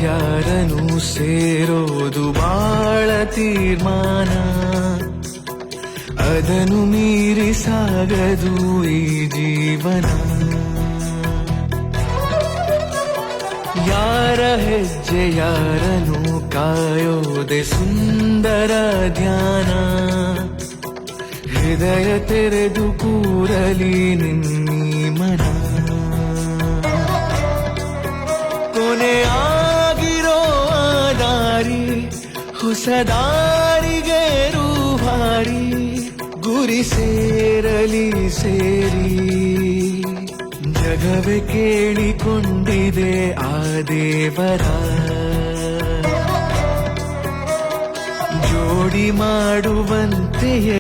ಯಾರನು ಸೇರೋದು ಬಾಳ ತೀರ್ಮಾನ, ಅದನ್ನು ಮೀರಿ ಸಾಗದು ಈ ಜೀವನ. ಯಾರ ಹೆಜ್ಜೆ ಯಾರನು ಕಾಯೋದೆ ಸುಂದರ ಧ್ಯಾನ, ಹೃದಯ ತೆರೆದು ಕೂರಲಿ ನಿನ್ನೀ ಮನ. ಕೊನೆಯಾಗಿರೋ ಆ ದಾರಿ ಹೊಸ ದಾರಿಗೆ ರೂವಾರಿ, ಗುರಿ ಸೇರಲಿ ಸೇರಿ ಜಗವೇ ಕೇಳಿಕೊಂಡಿದೆ ಆ ದೇವರ. ಜೋಡಿ ಮಾಡುವಂತೆಯೇ